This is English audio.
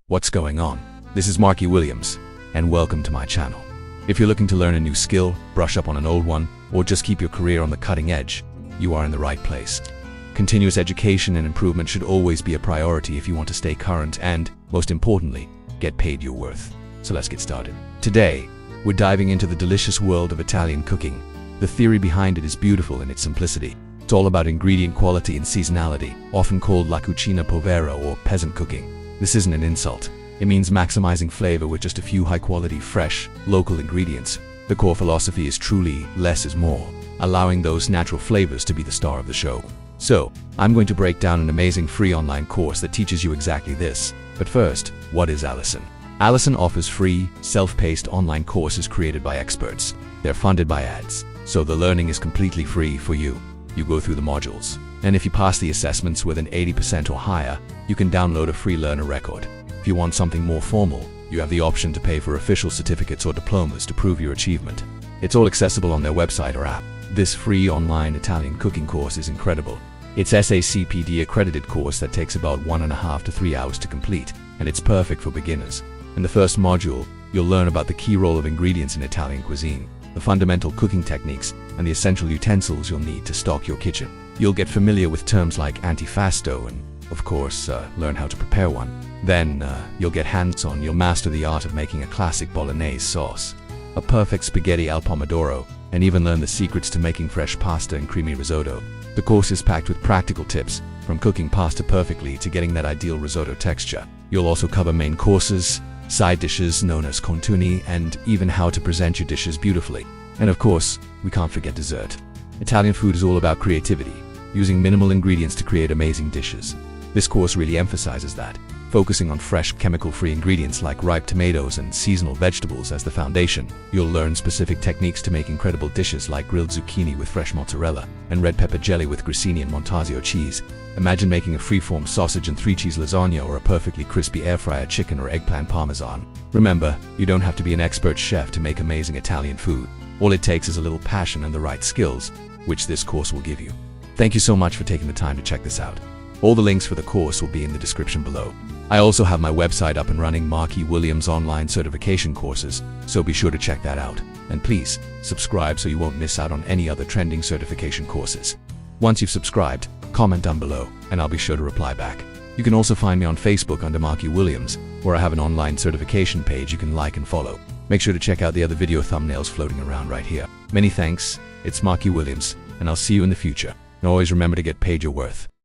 What's going on? This is Markie Williams, and welcome to my channel. If you're looking to learn a new skill, brush up on an old one, or just keep your career on the cutting edge, you are in the right place. Continuous education and improvement should always be a priority if you want to stay current and, most importantly, get paid your worth. So let's get started. Today, we're diving into the delicious world of Italian cooking. The theory behind it is beautiful in its simplicity. It's all about ingredient quality and seasonality, often called la cucina povera or peasant cooking. This isn't an insult. It means maximizing flavor with just a few high-quality, fresh, local ingredients. The core philosophy is truly less is more, allowing those natural flavors to be the star of the show. So, I'm going to break down an amazing free online course that teaches you exactly this. But first, what is Allison? Allison offers free, self-paced online courses created by experts. They're funded by ads, so the learning is completely free for you. You go through the modules, and if you pass the assessments with an 80% or higher, you can download a free learner record. If you want something more formal, you have the option to pay for official certificates or diplomas to prove your achievement. It's all accessible on their website or app. This free online Italian cooking course is incredible. It's SACPD accredited course that takes about 1.5 to 3 hours to complete, and it's perfect for beginners. In the first module, you'll learn about the key role of ingredients in Italian cuisine, the fundamental cooking techniques, and the essential utensils you'll need to stock your kitchen. You'll get familiar with terms like antipasto and, of course, learn how to prepare one. Then, you'll get hands-on. You'll master the art of making a classic bolognese sauce, a perfect spaghetti al pomodoro, and even learn the secrets to making fresh pasta and creamy risotto. The course is packed with practical tips, from cooking pasta perfectly to getting that ideal risotto texture. You'll also cover main courses, side dishes known as contorni, and even how to present your dishes beautifully. And of course, we can't forget dessert. Italian food is all about creativity, using minimal ingredients to create amazing dishes. This course really emphasizes that, focusing on fresh, chemical-free ingredients like ripe tomatoes and seasonal vegetables as the foundation. You'll learn specific techniques to make incredible dishes like grilled zucchini with fresh mozzarella and red pepper jelly with grissini and Montasio cheese. Imagine making a free-form sausage and 3-cheese lasagna or a perfectly crispy air-fryer chicken or eggplant parmesan. Remember, you don't have to be an expert chef to make amazing Italian food. All it takes is a little passion and the right skills, which this course will give you. Thank you so much for taking the time to check this out. All the links for the course will be in the description below. I also have my website up and running, Markie Williams Online Certification Courses, so be sure to check that out. And please, subscribe so you won't miss out on any other trending certification courses. Once you've subscribed, comment down below, and I'll be sure to reply back. You can also find me on Facebook under Markie Williams, where I have an online certification page you can like and follow. Make sure to check out the other video thumbnails floating around right here. Many thanks, it's Markie Williams, and I'll see you in the future. And always remember to get paid your worth.